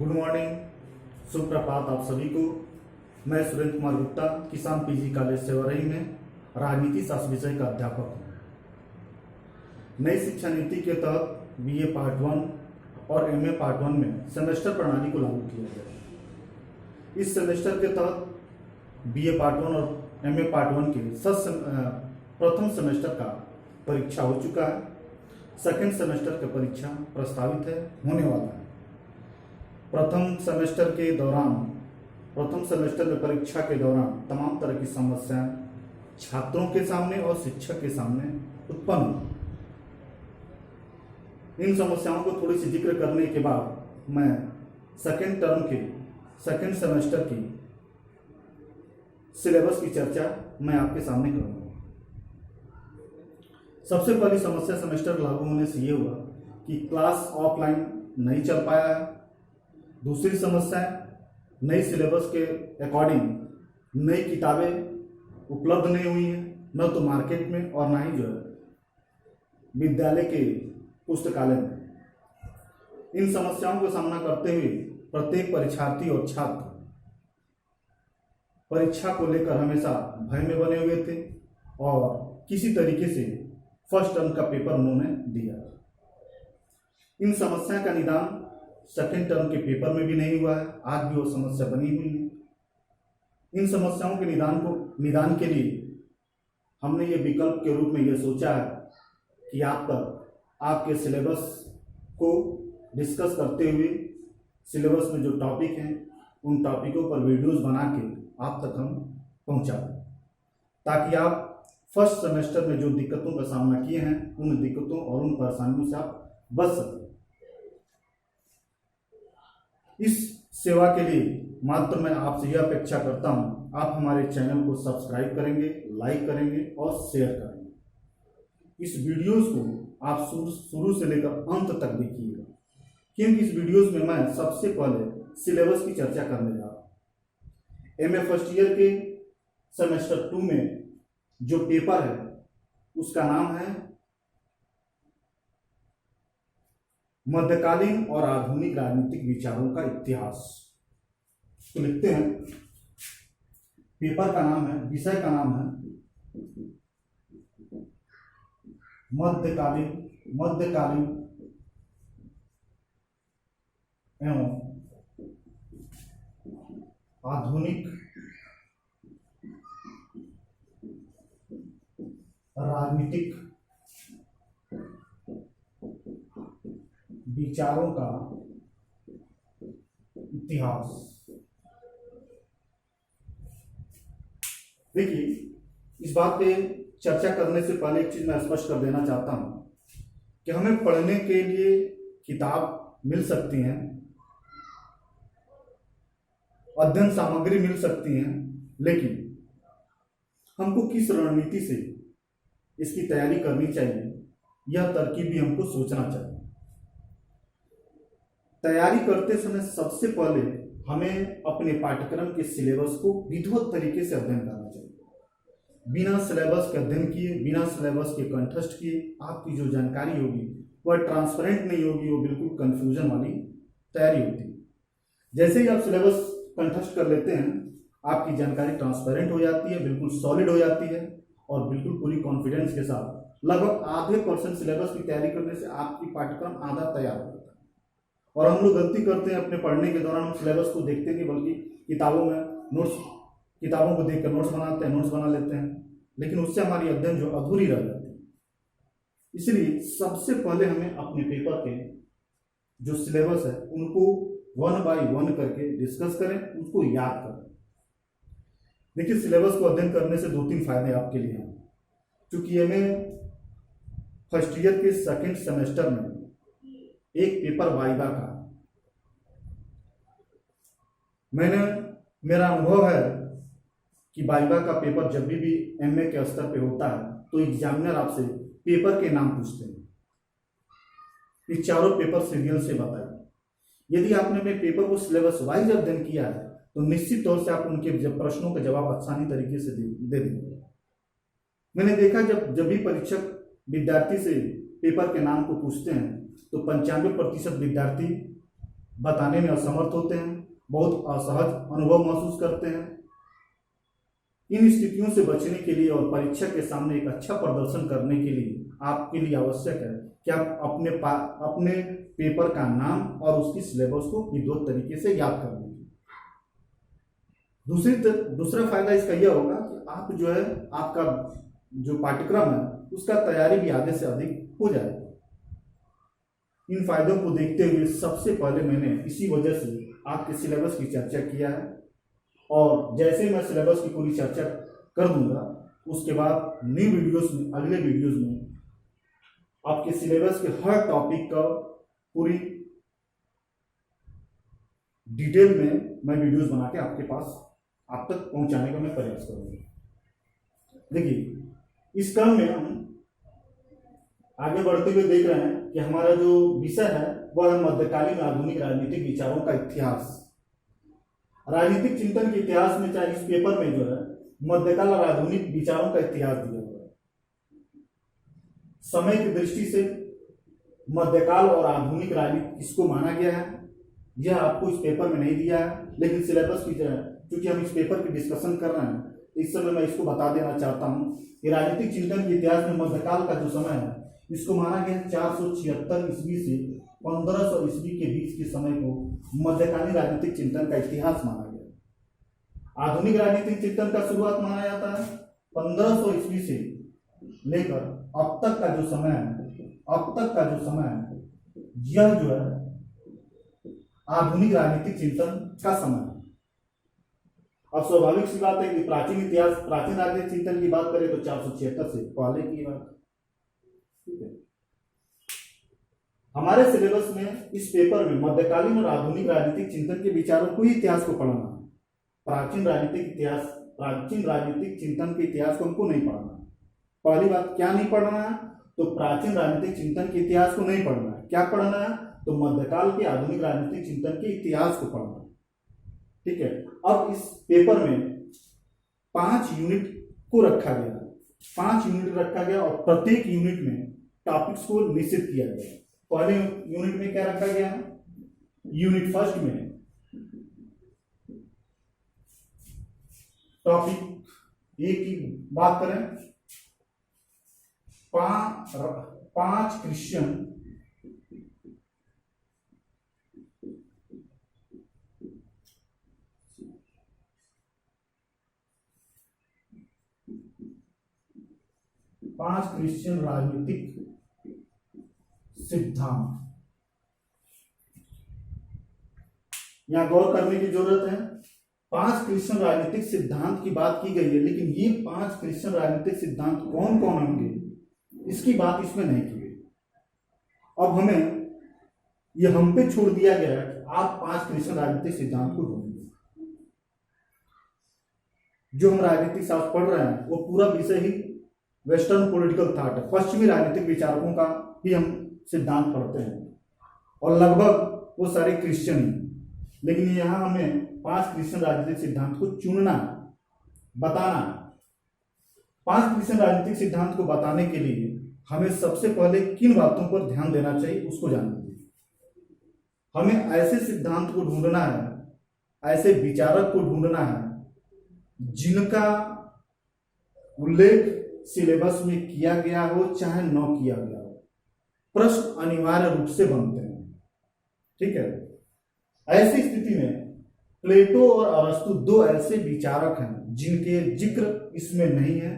Good morning, सुप्रभात आप सभी को। मैं सुरेंद्र कुमार गुप्ता किसान पीजी कॉलेज सेवरही में राजनीति शास्त्र विषय का अध्यापक हूँ। नई शिक्षा नीति के तहत बीए पार्ट 1 और एमए पार्ट 1 में सेमेस्टर प्रणाली को लागू किया गया है। इस सेमेस्टर के तहत बीए पार्ट 1 और एमए पार्ट 1 के प्रथम सेमेस्टर का परीक्षा हो चुका है। सेकेंड सेमेस्टर का परीक्षा प्रस्तावित है, होने वाला है। प्रथम सेमेस्टर में परीक्षा के दौरान तमाम तरह की समस्याएं छात्रों के सामने और शिक्षक के सामने उत्पन्न हुई। इन समस्याओं को थोड़ी सी जिक्र करने के बाद मैं सेकेंड सेमेस्टर की सिलेबस की चर्चा मैं आपके सामने करूंगा। सबसे पहली समस्या सेमेस्टर लागू होने से ये हुआ कि क्लास ऑफलाइन नहीं चल पाया है। दूसरी समस्या, नई सिलेबस के अकॉर्डिंग नई किताबें उपलब्ध नहीं हुई हैं, न तो मार्केट में और ना ही जो है विद्यालय के पुस्तकालय में। इन समस्याओं का सामना करते हुए प्रत्येक परीक्षार्थी और छात्र परीक्षा को लेकर हमेशा भय में बने हुए थे और किसी तरीके से फर्स्ट टर्म का पेपर उन्होंने दिया। इन समस्या का निदान सेकेंड टर्म के पेपर में भी नहीं हुआ है, आज भी वो समस्या बनी हुई है। इन समस्याओं के निदान के लिए हमने ये विकल्प के रूप में ये सोचा है कि आप तक आपके सिलेबस को डिस्कस करते हुए सिलेबस में जो टॉपिक हैं उन टॉपिकों पर वीडियोस बना के आप तक हम पहुंचा दें, ताकि आप फर्स्ट सेमेस्टर में जो दिक्कतों का सामना किए हैं उन दिक्कतों और उन परेशानियों से आप बच सकें। इस सेवा के लिए मात्र मैं आपसे यह अपेक्षा करता हूं, आप हमारे चैनल को सब्सक्राइब करेंगे, लाइक करेंगे और शेयर करेंगे। इस वीडियोस को आप शुरू से लेकर अंत तक देखिएगा, क्योंकि इस वीडियोस में मैं सबसे पहले सिलेबस की चर्चा करने जा रहा हूं। एमए फर्स्ट ईयर के सेमेस्टर 2 में जो पेपर है उसका नाम है मध्यकालीन और आधुनिक राजनीतिक विचारों का इतिहास। तो लिखते हैं, पेपर का नाम है, विषय का नाम है मध्यकालीन एवं आधुनिक राजनीतिक विचारों का इतिहास। देखिए, इस बात पे चर्चा करने से पहले एक चीज मैं स्पष्ट कर देना चाहता हूं कि हमें पढ़ने के लिए किताब मिल सकती हैं, अध्ययन सामग्री मिल सकती हैं, लेकिन हमको किस रणनीति से इसकी तैयारी करनी चाहिए यह तरकीब भी हमको सोचना चाहिए। तैयारी करते समय सबसे पहले हमें अपने पाठ्यक्रम के सिलेबस को विधिवत तरीके से अध्ययन करना चाहिए। बिना सिलेबस के अध्ययन किए, बिना सिलेबस के कंठस्थ किए आपकी जो जानकारी होगी वह ट्रांसपेरेंट नहीं होगी, वो बिल्कुल कंफ्यूजन वाली तैयारी होती है। जैसे ही आप सिलेबस कंठस्थ कर लेते हैं आपकी जानकारी ट्रांसपेरेंट हो जाती है, बिल्कुल सॉलिड हो जाती है और बिल्कुल पूरी कॉन्फिडेंस के साथ लगभग आधे % सिलेबस की तैयारी करने से आपकी पाठ्यक्रम आधा तैयार हो जाता है। और हम लोग गलती करते हैं अपने पढ़ने के दौरान, हम सिलेबस को देखते नहीं बल्कि किताबों को देखकर नोट्स बना लेते हैं, लेकिन उससे हमारी अध्ययन जो अधूरी रह जाती है। इसलिए सबसे पहले हमें अपने पेपर के जो सिलेबस है उनको 1 by 1 करके डिस्कस करें, उसको याद करें। देखिए, सिलेबस को अध्ययन करने से 2-3 फायदे आपके लिए हैं। चूंकि हमें फर्स्ट ईयर के सेकेंड सेमेस्टर में एक पेपर वाइवा का, मेरा अनुभव है कि वाइवा का पेपर जब भी एमए के स्तर पे होता है तो एग्जामिनर आपसे पेपर के नाम पूछते हैं। ये चारों पेपर सीरियल से बताइए। यदि आपने अपने पेपर को सिलेबस वाइज अध्ययन किया है तो निश्चित तौर से आप उनके प्रश्नों का जवाब आसानी तरीके से दे देंगे। मैंने देखा जब भी परीक्षक विद्यार्थी से पेपर के नाम को पूछते हैं तो 95% विद्यार्थी बताने में असमर्थ होते हैं, बहुत असहज अनुभव महसूस करते हैं। इन स्थितियों से बचने के लिए और परीक्षा के सामने एक अच्छा प्रदर्शन करने के लिए आपके लिए आवश्यक है कि आप अपने पेपर का नाम और उसकी सिलेबस को विधिवत तरीके से याद कर लीजिए। दूसरा फायदा इसका यह होगा कि आप जो है आपका जो पाठ्यक्रम है उसका तैयारी भी आधे से अधिक हो जाएगा। इन फायदों को देखते हुए सबसे पहले मैंने इसी वजह से आपके सिलेबस की चर्चा किया है, और जैसे मैं सिलेबस की पूरी चर्चा कर दूंगा उसके बाद न्यू वीडियोस में, अगले वीडियोस में आपके सिलेबस के हर टॉपिक का पूरी डिटेल में मैं वीडियोस बना के आपके पास आप तक पहुंचाने का मैं प्रयास करूंगा। देखिए इस क्रम में हम आगे बढ़ते हुए देख रहे हैं कि हमारा जो विषय है वह है मध्यकालीन आधुनिक राजनीतिक विचारों का इतिहास। राजनीतिक चिंतन के इतिहास में, चाहे इस पेपर में जो है मध्यकाल और आधुनिक विचारों का इतिहास दिया हुआ है। समय की दृष्टि से मध्यकाल और आधुनिक राजनीति किसको माना गया है यह आपको इस पेपर में नहीं दिया है, लेकिन सिलेबस की क्योंकि हम इस पेपर की डिस्कशन कर रहे हैं इस समय मैं इसको बता देना चाहता हूं कि राजनीतिक चिंतन के इतिहास में मध्यकाल का जो समय है इसको माना गया 476 ईस्वी से 1500 ईस्वी के बीच के समय को मध्यकालीन राजनीतिक चिंतन का इतिहास माना गया। आधुनिक राजनीतिक चिंतन का शुरुआत माना जाता है 1500 ईस्वी से लेकर अब तक का जो समय है यह जो है आधुनिक राजनीतिक चिंतन का समय है। अब स्वाभाविक सी बात है कि प्राचीन राजनीतिक चिंतन की बात करें तो 476 से पहले की बात। ठीक है, हमारे सिलेबस में इस पेपर में मध्यकालीन और आधुनिक राजनीतिक चिंतन के विचारों को ही इतिहास को पढ़ना है। प्राचीन राजनीतिक चिंतन के इतिहास को हमको नहीं पढ़ना। पहली बात क्या नहीं पढ़ना है, तो प्राचीन राजनीतिक चिंतन के इतिहास को नहीं पढ़ना है। क्या पढ़ना है, तो मध्यकाल के आधुनिक राजनीतिक चिंतन के इतिहास को पढ़ना है। ठीक है, अब इस पेपर में 5 यूनिट को रखा गया, 5 यूनिट रखा गया और प्रत्येक यूनिट में टॉपिक्स को निश्चित किया गया। पहले यूनिट में क्या रखा गया है, यूनिट फर्स्ट में टॉपिक एक की बात करें, 5 क्रिश्चियन राजनीतिक सिद्धांत। यहां गौर करने की जरूरत है, 5 क्रिश्चियन राजनीतिक सिद्धांत की बात की गई है, लेकिन ये 5 क्रिश्चियन राजनीतिक सिद्धांत कौन कौन होंगे इसकी बात इसमें नहीं की गई। अब हमें यह हम पे छोड़ दिया गया है कि आप 5 क्रिश्चियन राजनीतिक सिद्धांत को ढूंढिए। जो हम राजनीतिक शास्त्र पढ़ रहे हैं वो पूरा विषय ही वेस्टर्न पॉलिटिकल थॉट है, पश्चिमी राजनीतिक विचारकों का ही हम सिद्धांत पढ़ते हैं और लगभग वो सारे क्रिश्चियन हैं। लेकिन यहां हमें 5 क्रिश्चियन राजनीतिक सिद्धांत को चुनना, बताना। 5 क्रिश्चियन राजनीतिक सिद्धांत को बताने के लिए हमें सबसे पहले किन बातों पर ध्यान देना चाहिए उसको जानना चाहिए। हमें ऐसे सिद्धांत को ढूंढना है, ऐसे विचारक को ढूंढना है जिनका उल्लेख सिलेबस में किया गया हो चाहे न किया गया हो, प्रश्न अनिवार्य रूप से बनते हैं। ठीक है, ऐसी स्थिति में प्लेटो और अरस्तु 2 ऐसे विचारक हैं जिनके जिक्र इसमें नहीं है,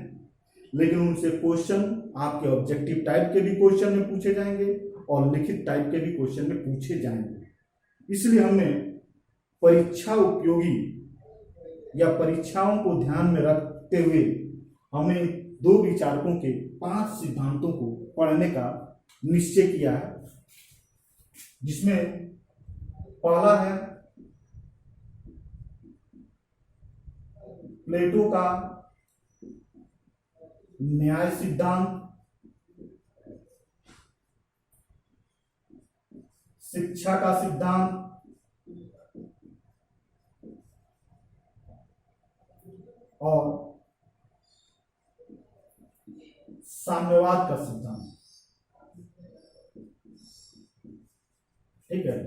लेकिन उनसे क्वेश्चन आपके ऑब्जेक्टिव टाइप के भी क्वेश्चन में पूछे जाएंगे और लिखित टाइप के भी क्वेश्चन में पूछे जाएंगे। इसलिए हमने परीक्षा उपयोगी या परीक्षाओं को ध्यान में रखते हुए हमें 2 विचारकों के 5 सिद्धांतों को पढ़ने का निश्चय किया है, जिसमें पहला है प्लेटो का न्याय सिद्धांत, शिक्षा का सिद्धांत और साम्यवाद का सिद्धांत। ठीक है,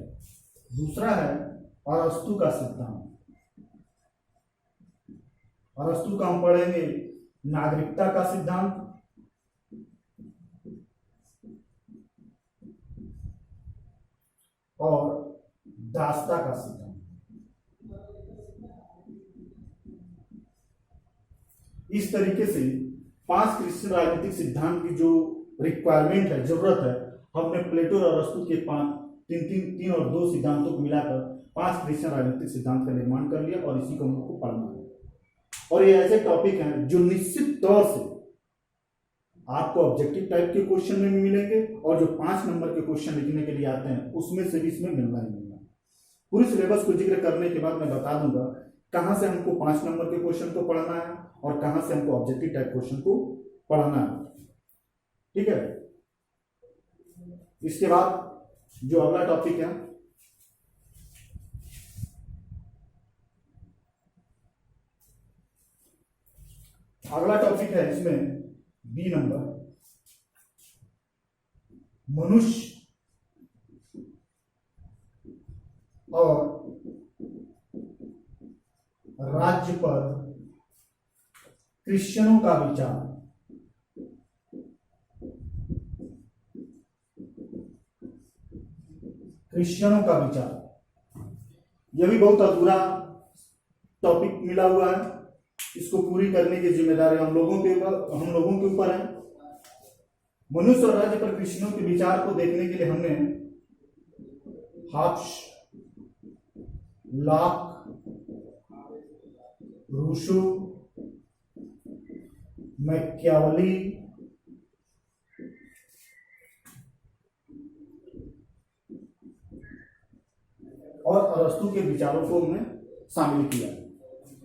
दूसरा है अरस्तु का सिद्धांत। अरस्तु का हम पढ़ेंगे नागरिकता का सिद्धांत, और दासता का सिद्धांत। इस तरीके से 5 क्रिश्चियन राजनीतिक सिद्धांत की जो रिक्वायरमेंट है, जरूरत है, हमने प्लेटो और अरस्तु के 3 और 2 सिद्धांतों को मिलाकर 5 क्रिश्चियन राजनीतिक सिद्धांत का निर्माण कर लिया, और इसी को हमको पढ़ना है। और ये ऐसे टॉपिक हैं जो निश्चित तौर से आपको ऑब्जेक्टिव टाइप के क्वेश्चन में भी मिलेंगे, और जो 5 नंबर के क्वेश्चन लिखने के लिए आते हैं उसमें से भी इसमें मिलना ही मिलना। पूरी सिलेबस को जिक्र करने के बाद मैं बता दूंगा कहां से हमको 5 नंबर के क्वेश्चन को पढ़ना है और कहां से हमको ऑब्जेक्टिव टाइप क्वेश्चन को पढ़ना है। ठीक है। इसके बाद जो अगला टॉपिक है, अगला टॉपिक है इसमें बी नंबर, मनुष्य और राज्य पर क्रिश्चियनों का विचार। क्रिश्चियनों का विचार यह भी बहुत अधूरा टॉपिक मिला हुआ है। इसको पूरी करने की जिम्मेदारी हम लोगों के ऊपर है। मनुष्य और राज्य पर क्रिश्चियनों के विचार को देखने के लिए हमने हॉब्स, लॉक, रूसो, मैकियावेली और अरस्तु के विचारों को हमने शामिल किया।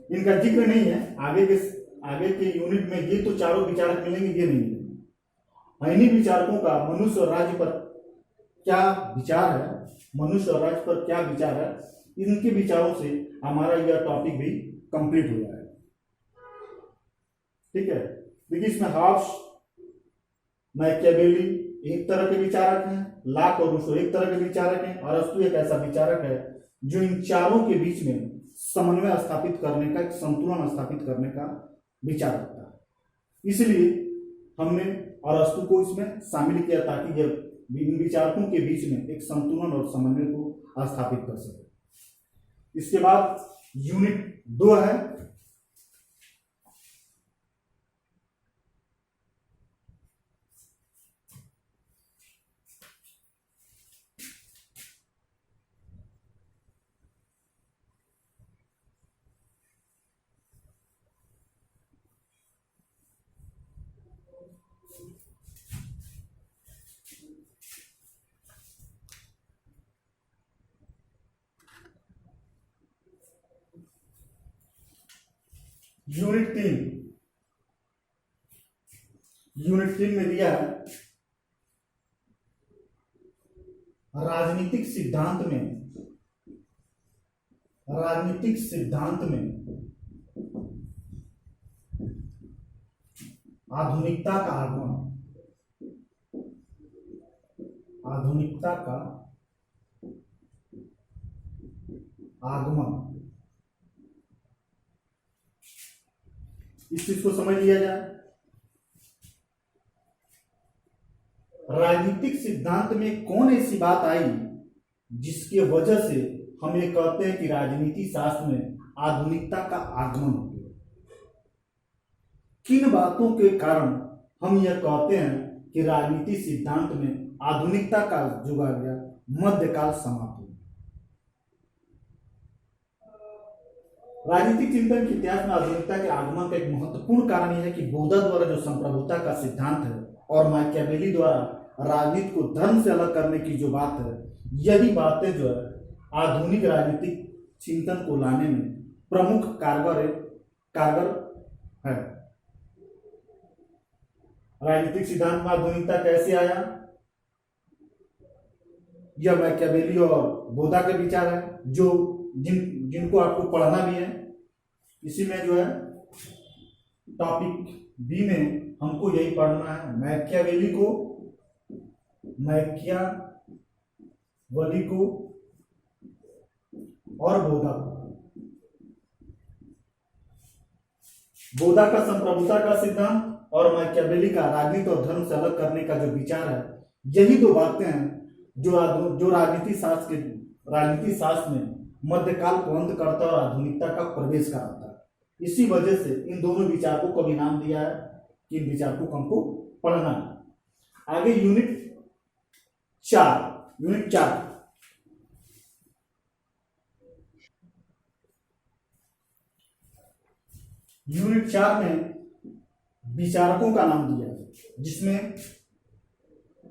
इनका जिक्र नहीं है आगे के यूनिट में। ये तो चारों विचारक मिलेंगे, ये नहीं मिलेंगे। इन्हीं विचारकों का मनुष्य और राज्य पर क्या विचार है, मनुष्य और राज्य पर क्या विचार है, इनके विचारों से हमारा यह टॉपिक भी कंप्लीट हो जाएगा। ठीक है। देखिए इसमें हॉब्स, मैकियावेली एक तरह के विचारक हैं, लॉक और रूसो एक तरह के विचारक हैं, और अरस्तु एक ऐसा विचारक है जो इन चारों के बीच में समन्वय स्थापित करने का, संतुलन स्थापित करने का विचार रखता है। इसलिए हमने अरस्तु को इसमें शामिल किया ताकि यह इन विचारकों के बीच में एक संतुलन और समन्वय को स्थापित कर सके। इसके बाद यूनिट 2 है यूनिट 3 में दिया है राजनीतिक सिद्धांत में आधुनिकता का आगमन। इस चीज को समझ लिया जाए। राजनीतिक सिद्धांत में कौन ऐसी बात आई जिसकी वजह से हम ये कहते हैं कि राजनीति शास्त्र में आधुनिकता का आगमन हो गया? किन बातों के कारण हम यह कहते हैं कि राजनीति सिद्धांत में आधुनिकता का युग आ गया, मध्यकाल समाप्त हो गया? राजनीतिक चिंतन के इतिहास में आधुनिकता के आगमन का एक महत्वपूर्ण कारण यह है कि बुद्ध द्वारा जो संप्रभुता का सिद्धांत है और मैकियावेली द्वारा राजनीति को धर्म से अलग करने की जो बात है, यही बातें जो है आधुनिक राजनीतिक चिंतन को लाने में प्रमुख कारगर है। राजनीतिक सिद्धांत में आधुनिकता कैसे आया, यह मैकियावेली और बुद्ध के विचार है जो जिनको आपको पढ़ना भी है। इसी में जो है टॉपिक बी में हमको यही पढ़ना है, मैकियावेली को और बोधा का संप्रभुता का सिद्धांत और मैकियावेली का राजनीति और धर्म से अलग करने का जो विचार है, यही दो बातें हैं जो राजनीति शास्त्र में मध्यकाल को अंत करता और आधुनिकता का प्रवेश कराता है। इसी वजह से इन दोनों विचारकों को भी नाम दिया है कि इन विचारकों को हमको पढ़ना है। आगे यूनिट 4 यूनिट 4 में विचारकों का नाम दिया है, जिसमें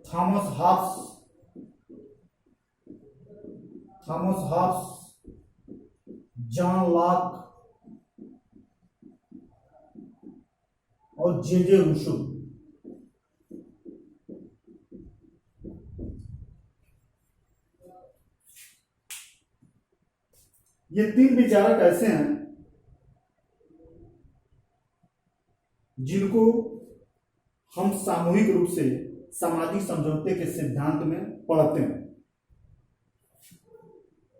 थॉमस हॉब्स, जॉन लॉक और जे रूसो। ये 3 विचारक ऐसे हैं जिनको हम सामूहिक रूप से सामाजिक समझौते के सिद्धांत में पढ़ते हैं।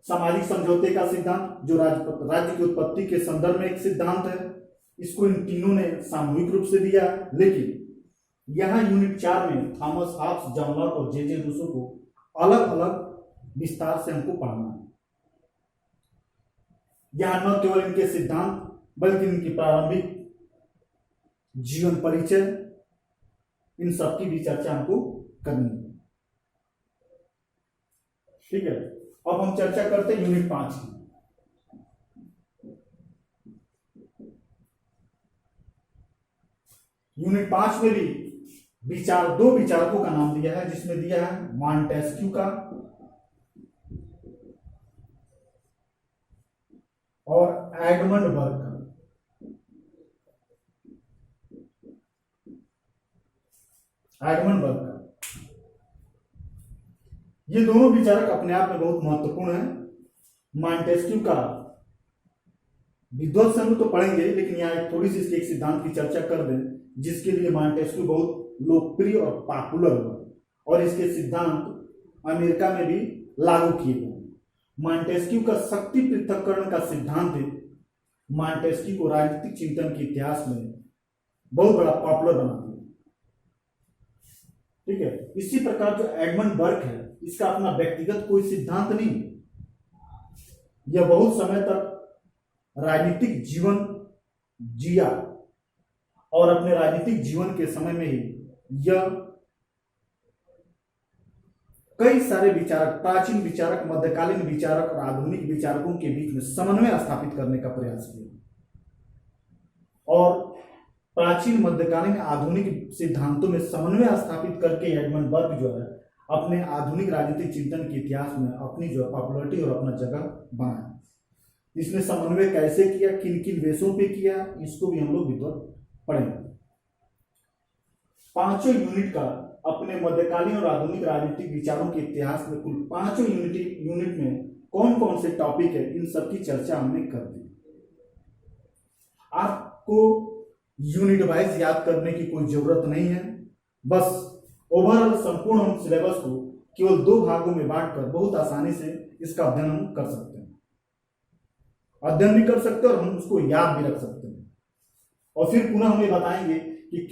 सामाजिक समझौते का सिद्धांत जो राज्य की उत्पत्ति के संदर्भ में एक सिद्धांत है, इसको इन तीनों ने सामूहिक रूप से दिया, लेकिन यहां यूनिट 4 में थॉमस हॉब्स, जॉन लॉक और जे रूसो को अलग अलग विस्तार से हमको पढ़ना है। यहां न केवल इनके सिद्धांत बल्कि इनकी प्रारंभिक जीवन परिचय, इन सब की भी चर्चा हमको करनी है। ठीक है, अब हम चर्चा करते हैं यूनिट 5 की। यूनिट 5 में भी दो विचारकों का नाम दिया है, जिसमें दिया है मॉन्टेस्क्यू का और एडमंड बर्ग का। ये दोनों विचारक अपने आप में बहुत महत्वपूर्ण हैं। मॉन्टेस्क्यू का विद्वत समूह तो पढ़ेंगे, लेकिन यहाँ थोड़ी सी इसके एक सिद्धांत की चर्चा कर दें, जिसके लिए मॉन्टेस्क्यू बहुत लोकप्रिय और पॉपुलर हुआ और इसके सिद्धांत अमेरिका में भी लागू किए गए। मॉन्टेस्क्यू का शक्ति पृथक्करण का सिद्धांत है मॉन्टेस्क्यू को राजनीतिक चिंतन के इतिहास में बहुत बड़ा पॉपुलर बना दिया। ठीक है, इसी प्रकार जो एडमंड बर्ग है, इसका अपना व्यक्तिगत कोई सिद्धांत नहीं, यह बहुत समय तक राजनीतिक जीवन जिया और अपने राजनीतिक जीवन के समय में ही यह कई सारे विचारक, प्राचीन विचारक, मध्यकालीन विचारक और आधुनिक विचारकों के बीच में समन्वय स्थापित करने का प्रयास किया और प्राचीन, मध्यकालीन, आधुनिक सिद्धांतों में समन्वय स्थापित करके एडमंड बर्ग जो है अपने आधुनिक राजनीतिक चिंतन के इतिहास में अपनी जो पॉपुलरिटी और अपना जगह बनाया। इसने समन्वय कैसे किया, किन किन वेशों पे किया, इसको भी हम लोग विद्वत पढ़ेंगे। 5 यूनिट का अपने मध्यकालीन और आधुनिक राजनीतिक विचारों के इतिहास में कुल 5 यूनिट में कौन कौन से टॉपिक है, इन सब की चर्चा हमने कर दी। आपको यूनिट वाइज याद करने की कोई जरूरत नहीं है, बस ओवरऑल संपूर्ण हम सिलेबस को केवल 2 भागों में बांटकर बहुत आसानी से इसका अध्ययन हम कर सकते हैं, अध्ययन भी कर सकते हैं और हम उसको याद भी रख सकते हैं। और फिर पुनः हमें बताएंगे कि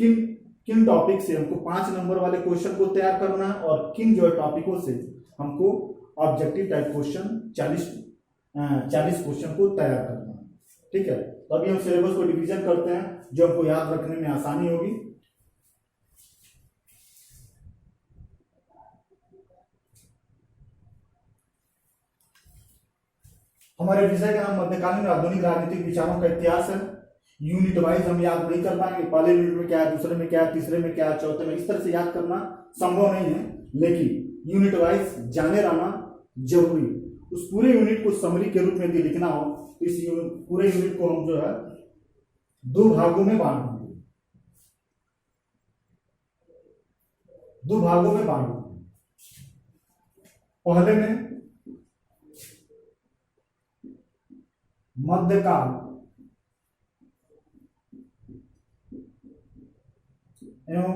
किन टॉपिक से हमको 5 नंबर वाले क्वेश्चन को तैयार करना है और किन जो टॉपिकों से हमको ऑब्जेक्टिव टाइप क्वेश्चन 40 क्वेश्चन को तैयार करना है। ठीक है, तो अभी हम सिलेबस को डिवीजन करते हैं जो हमको याद रखने में आसानी होगी। हमारे विषय का नाम मध्यकालीन और आधुनिक राजनीतिक विचारों का इतिहास है। यूनिट वाइज हम याद नहीं कर पाएंगे, पहले यूनिट में क्या है, दूसरे में क्या है, तीसरे में क्या है, चौथे में, इस तरह से याद करना संभव नहीं है, लेकिन यूनिट वाइज जाने रहना जरूरी। उस पूरे यूनिट को समरी के रूप में यदि लिखना हो तो इस पूरे यूनिट को हम जो है 2 भागों में बांट देंगे। 2 भागों में बांट देंगे। पहले में मध्यकाल एवं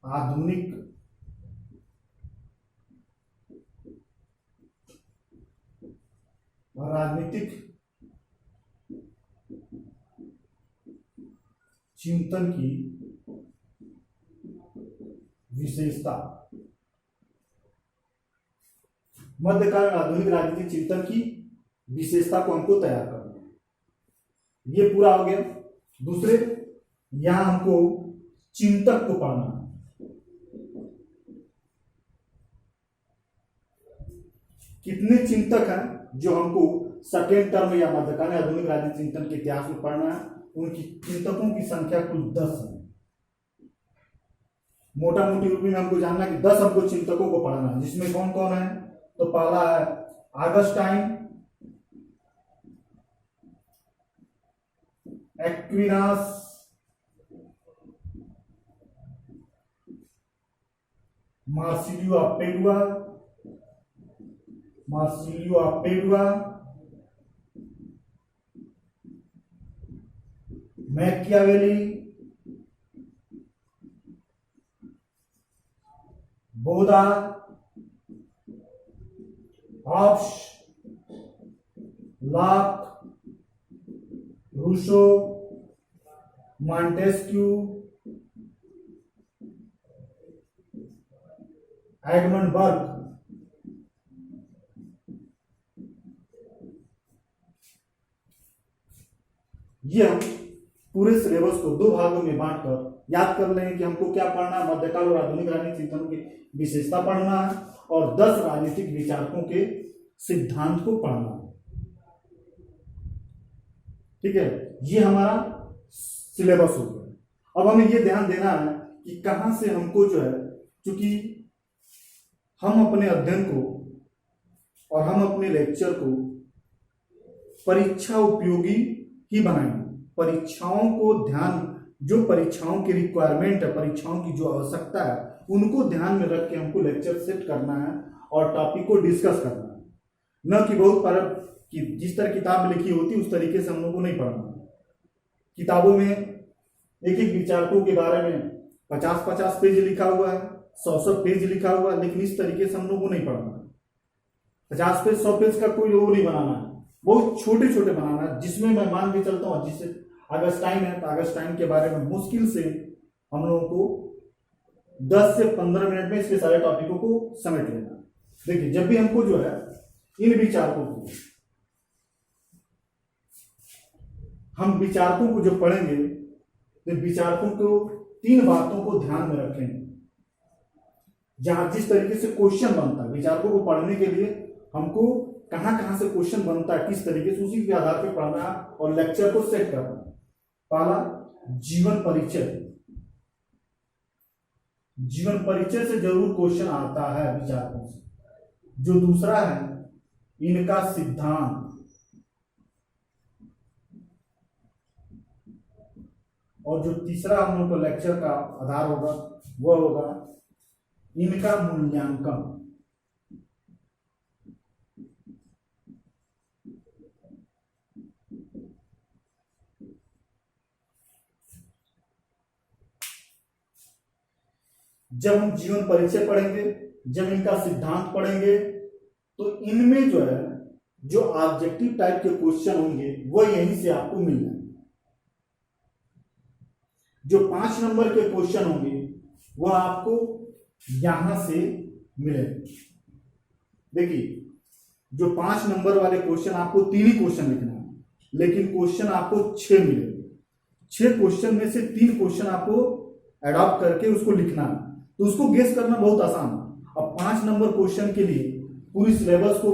आधुनिक राजनीतिक चिंतन की विशेषता, मध्यकालीन आधुनिक राजनीतिक चिंतन की विशेषता को हमको तैयार करना है। ये पूरा हो गया। दूसरे, यहां हमको चिंतक को पढ़ना है। कितने चिंतक हैं जो हमको सेकेंड टर्म या मध्यकालीन आधुनिक राजनीतिक चिंतन के इतिहास में पढ़ना है? उनकी चिंतकों की संख्या कुल 10 है। मोटा मोटी रूप में हमको जानना है कि 10 हमको चिंतकों को पढ़ना है, जिसमें कौन कौन है? तो पहला है Augustine, Aquinas, Marsilio of Padua, Machiavelli, Bodin, Hobbes, Locke, Rousseau, Montesquieu, Edmund Burke. ये हम पूरे सिलेबस को 2 भागों में बांटकर याद कर लें कि हमको क्या पढ़ना है। मध्यकाल और आधुनिक राजनीतिक चिंतनों की विशेषता पढ़ना है और 10 राजनीतिक विचारकों के सिद्धांत को पढ़ना है। ठीक है, ये हमारा सिलेबस हो गया। अब हमें ये ध्यान देना है कि कहां से हमको जो है, क्योंकि हम अपने अध्ययन को और हम अपने लेक्चर को परीक्षा उपयोगी ही बनाएंगे। परीक्षाओं को ध्यान, जो परीक्षाओं की रिक्वायरमेंट है, परीक्षाओं की जो आवश्यकता है, उनको ध्यान में रख के हमको लेक्चर सेट करना है और टॉपिक को डिस्कस करना है। न कि बहुत पर कि जिस तरह किताब लिखी होती उस तरीके से हम लोग को नहीं पढ़ना। किताबों में एक एक विचारकों के बारे में 50-50 पेज लिखा हुआ है, 100 पेज लिखा हुआ है, लेकिन इस तरीके से हम लोग को नहीं पढ़ना। 50 पेज 100 पेज का कोई वो नहीं बनाना है, बहुत छोटे छोटे बनाना है, जिसमें मैं मान के चलता हूँ जिससे ऑगस्टाइन है तो ऑगस्टाइन के बारे में मुश्किल से हम लोगों को 10 से 15 मिनट में इसके सारे टॉपिकों को समेट लेना। देखिए, जब भी हमको जो है इन विचारकों को, हम विचारकों को जो पढ़ेंगे तो विचारकों को 3 बातों को ध्यान में रखेंगे। जहां जिस तरीके से क्वेश्चन बनता है विचारकों को पढ़ने के लिए, हमको कहां कहां से क्वेश्चन बनता है, किस तरीके से, उसी के आधार पर पढ़ना और लेक्चर को सेट करना। पहला, जीवन परिचय। जीवन परिचय से जरूर क्वेश्चन आता है विचारकों से। जो दूसरा है, इनका सिद्धांत। और जो तीसरा हम लोग को लेक्चर का आधार होगा वह होगा इनका मूल्यांकन। जब हम जीवन परिचय पढ़ेंगे, जब इनका सिद्धांत पढ़ेंगे, तो इनमें जो है जो ऑब्जेक्टिव टाइप के क्वेश्चन होंगे वो यहीं से आपको मिल जाएंगे। जो 5 नंबर के क्वेश्चन होंगे वह आपको यहां से मिलेंगे। देखिए, जो 5 नंबर वाले क्वेश्चन, आपको 3 ही क्वेश्चन लिखना है, लेकिन क्वेश्चन आपको 6 मिलेंगे। 6 क्वेश्चन में से 3 क्वेश्चन आपको अडॉप्ट करके उसको लिखना है, तो उसको गेस करना बहुत आसान है। अब 5 नंबर क्वेश्चन के लिए पूरी सिलेबस को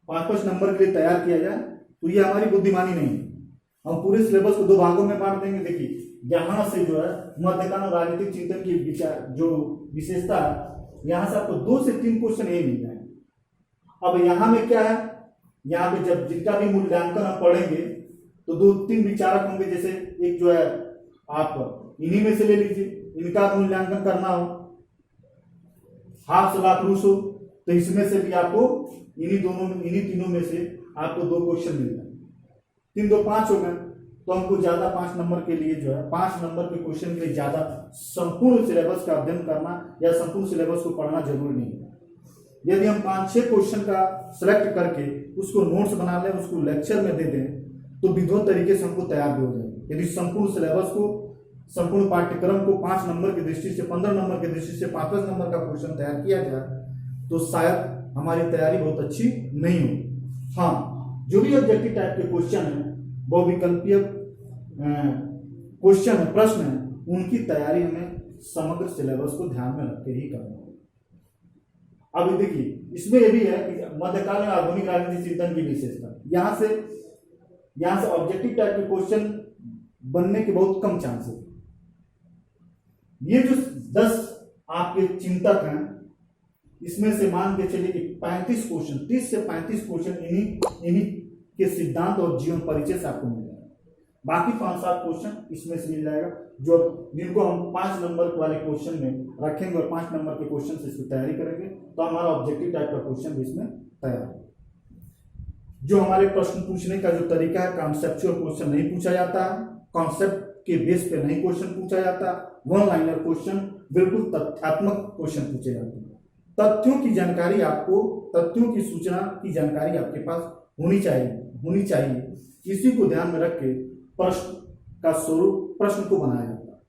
5-5 नंबर के लिए तैयार किया जाए तो ये हमारी बुद्धिमानी नहीं है। हम पूरे सिलेबस को 2 भागों में बांट देंगे। देखिए, यहां से जो है मध्यकालीन और राजनीतिक चिंतन की विचार जो विशेषता है, यहां से आपको 2 से 3 क्वेश्चन यही मिल जाएंगे। अब यहां में क्या है, यहाँ पे जब जिनका भी मूल्यांकन हम पढ़ेंगे तो 2-3 विचारक होंगे। जैसे एक जो है आप इन्हीं में से ले लीजिए, इनका मूल्यांकन करना हो, हाफ लाख रूस हो, तो इसमें से भी आपको इन्हीं तीनों में से आपको 2 क्वेश्चन मिल जाए। 3 2 5 हो गए, तो हमको ज्यादा 5 नंबर के लिए जो है 5 नंबर के क्वेश्चन के लिए ज्यादा संपूर्ण सिलेबस का अध्ययन करना या संपूर्ण सिलेबस को पढ़ना जरूरी नहीं है। यदि हम 5-6 क्वेश्चन का सिलेक्ट करके उसको नोट्स बना लें, उसको लेक्चर में दे दें, तो विधिवत तरीके से हमको तैयार भी हो जाएगी। यदि संपूर्ण सिलेबस को, संपूर्ण पाठ्यक्रम को 5 नंबर की दृष्टि से, 15 नंबर की दृष्टि से 5-5 नंबर का क्वेश्चन तैयार किया जाए तो शायद हमारी तैयारी बहुत अच्छी नहीं हो। हाँ, जो भी ऑब्जेक्टिव टाइप के क्वेश्चन है, बहुविकल्पीय क्वेश्चन है, प्रश्न है, उनकी तैयारी हमें समग्र सिलेबस को ध्यान में रख के ही करना है। अब देखिए, इसमें यह भी है कि मध्यकाल में आधुनिक राजनीति चिंतन की विशेषता, यहां से ऑब्जेक्टिव टाइप के क्वेश्चन बनने के बहुत कम चांसेस। ये जो 10 आपके चिंतक हैं, इसमें से मान के चलिए कि 35 क्वेश्चन, 30 से 35 क्वेश्चन इन्हीं के सिद्धांत और जीवन परिचय से आपको मिल जाएगा। बाकी 5-7 क्वेश्चन इसमें से मिल जाएगा, जो जिनको हम 5 नंबर वाले क्वेश्चन में रखेंगे और 5 नंबर के क्वेश्चन से इसकी तैयारी करेंगे, तो हमारा ऑब्जेक्टिव टाइप का क्वेश्चन भी इसमें तैयार है। जो हमारे प्रश्न पूछने का जो तरीका है, कॉन्सेप्चुअल क्वेश्चन नहीं पूछा जाता है, कॉन्सेप्ट के बेस पे नहीं क्वेश्चन पूछा जाता, वन लाइनर क्वेश्चन, बिल्कुल तथ्यात्मक क्वेश्चन पूछे जाते हैं। तथ्यों की जानकारी आपको, तथ्यों की सूचना की जानकारी आपके पास होनी चाहिए। इसी को ध्यान में रख के प्रश्न का स्वरूप, प्रश्न को बनाया जाता है।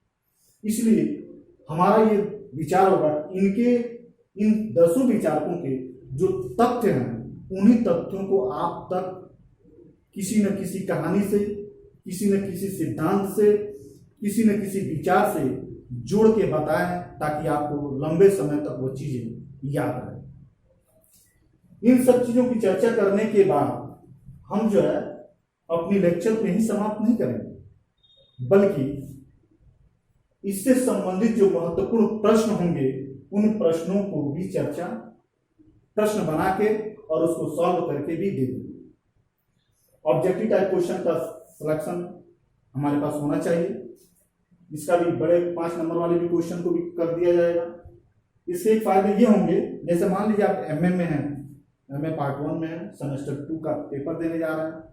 इसलिए हमारा ये विचार होगा, इन 10 विचारकों के जो तथ्य हैं, उन्हीं तथ्यों को आप तक किसी न किसी कहानी से, किसी न किसी सिद्धांत से, किसी न किसी विचार से जोड़ के बताएं, ताकि आपको लंबे समय तक वो चीजें याद रहे। इन सब चीजों की चर्चा करने के बाद हम जो है अपनी लेक्चर में ही समाप्त नहीं करेंगे, बल्कि इससे संबंधित जो महत्वपूर्ण प्रश्न होंगे, उन प्रश्नों को भी प्रश्न बना के और उसको सॉल्व करके भी दे देंगे। ऑब्जेक्टिव टाइप क्वेश्चन का सिलेक्शन हमारे पास होना चाहिए। इसका भी बड़े 5 नंबर वाले भी क्वेश्चन को भी कर दिया जाएगा। इससे एक फायदे ये होंगे, जैसे मान लीजिए आप एमए में हैं, एमए पार्ट 1 में है, सेमेस्टर 2 का पेपर देने जा रहे हैं,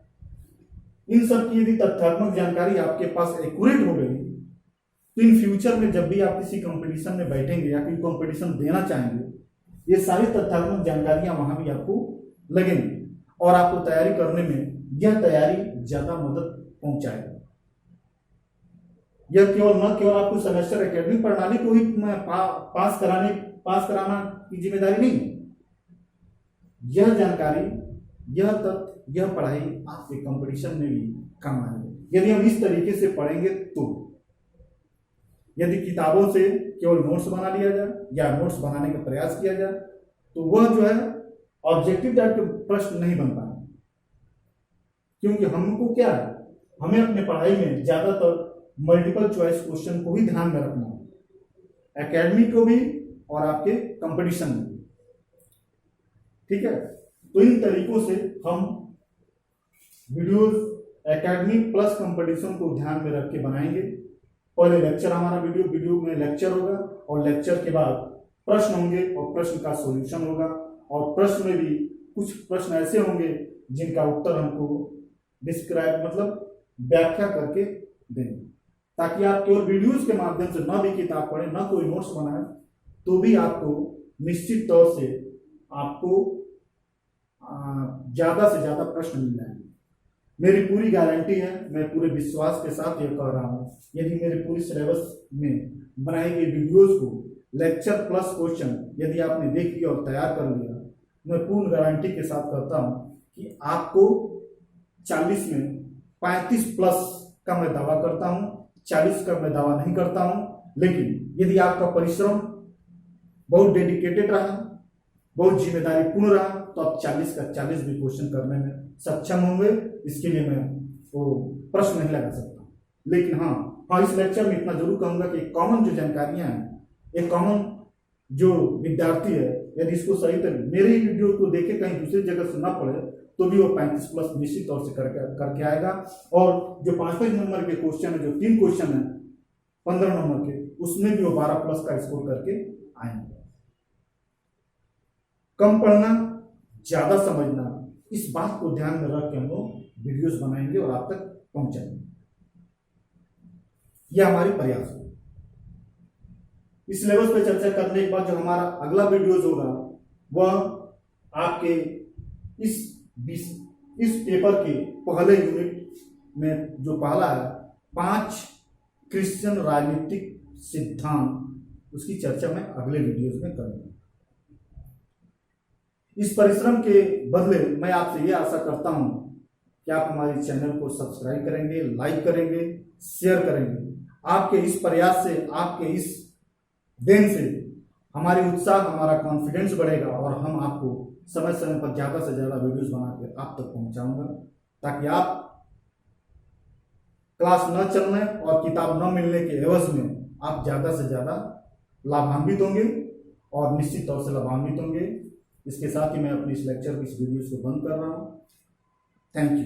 इन सब की यदि तथ्यात्मक जानकारी आपके पास एक्यूरेट हो गई, तो इन फ्यूचर में जब भी आप किसी कंपटीशन में बैठेंगे या कोई कंपटीशन देना चाहेंगे, ये सारी तथ्यात्मक जानकारियां वहां भी आपको लगेंगी और आपको तैयारी करने में यह तैयारी ज्यादा मदद पहुंचाएगी। यह न केवल आपको सेमेस्टर एकेडमिक प्रणाली को ही पास कराना की जिम्मेदारी नहीं है, यह जानकारी, यह तथ्य, यह पढ़ाई आपके कंपटीशन में भी काम आएगी यदि हम इस तरीके से पढ़ेंगे। तो यदि किताबों से केवल नोट्स बना लिया जाए या नोट्स बनाने का प्रयास किया जाए, तो वह जो है ऑब्जेक्टिव टाइप के प्रश्न नहीं बन पाए, क्योंकि हमको क्या है, हमें अपने पढ़ाई में ज्यादातर मल्टीपल चॉइस क्वेश्चन को भी ध्यान में रखना है, एकेडमिक को भी और आपके कंपटीशन में भी। ठीक है, तो इन तरीकों से हम वीडियोस एकेडमिक प्लस कंपटीशन को ध्यान में रख के बनाएंगे। पहले लेक्चर, हमारा वीडियो में लेक्चर होगा और लेक्चर के बाद प्रश्न होंगे और प्रश्न का सॉल्यूशन होगा, और प्रश्न में भी कुछ प्रश्न ऐसे होंगे जिनका उत्तर हमको डिस्क्राइब मतलब व्याख्या करके देंगे, ताकि आप केवल वीडियोस के माध्यम से न भी किताब पढ़ें, न कोई नोट्स बनाएं, तो भी आपको निश्चित तौर से आपको ज्यादा से ज्यादा प्रश्न मिल जाएंगे। मेरी पूरी गारंटी है, मैं पूरे विश्वास के साथ ये कह रहा हूँ, यदि मेरे पूरी सिलेबस में बनाई गई वीडियोस को लेक्चर प्लस क्वेश्चन यदि आपने देख लिया और तैयार कर लिया, मैं पूर्ण गारंटी के साथ कहता हूँ कि आपको 40 में 35 प्लस का मैं दावा करता हूँ, 40 का मैं दावा नहीं करता हूँ। लेकिन यदि आपका परिश्रम बहुत डेडिकेटेड रहा, बहुत जिम्मेदारी पूर्ण रहा, तो आप 40 का 40 भी क्वेश्चन करने में सक्षम होंगे। इसके लिए मैं वो प्रश्न नहीं लगा सकता, लेकिन हाँ इस लेक्चर में इतना जरूर कहूंगा कि कॉमन जो जानकारियां हैं, एक कॉमन जो विद्यार्थी है, यदि इसको सही तरह मेरे ही वीडियो को देखे कहीं दूसरी जगह से ना पढ़े, तो भी वो 35 प्लस निश्चित तौर से करके आएगा। और जो 5-5 नंबर के क्वेश्चन है, जो 3 क्वेश्चन है 15 नंबर के, उसमें भी वो 12 प्लस का स्कोर करके आएंगे। कम पढ़ना, ज्यादा समझना, इस बात को ध्यान में रख के हम लोग वीडियोस बनाएंगे और आप तक पहुंचाएंगे, यह हमारी प्रयास है। इस सिलेबस पे चर्चा करने के बाद जो हमारा अगला वीडियोस होगा, वह आपके इस पेपर के पहले यूनिट में जो पहला है 5 क्रिश्चियन राजनीतिक सिद्धांत, उसकी चर्चा मैं अगले वीडियोज में करूंगा। इस परिश्रम के बदले मैं आपसे यह आशा करता हूं कि आप हमारे चैनल को सब्सक्राइब करेंगे, लाइक करेंगे, शेयर करेंगे। आपके इस प्रयास से, आपके इस देन से हमारी उत्साह, हमारा कॉन्फिडेंस बढ़ेगा और हम आपको समय समय पर ज़्यादा से ज़्यादा वीडियोस बना के आप तक पहुंचाऊंगा, ताकि आप क्लास न चलने और किताब न मिलने के एवज में आप ज़्यादा से ज़्यादा लाभान्वित होंगे और निश्चित तौर से लाभान्वित होंगे। इसके साथ ही मैं अपनी इस लेक्चर की इस वीडियोस को बंद कर रहा हूँ। Thank you.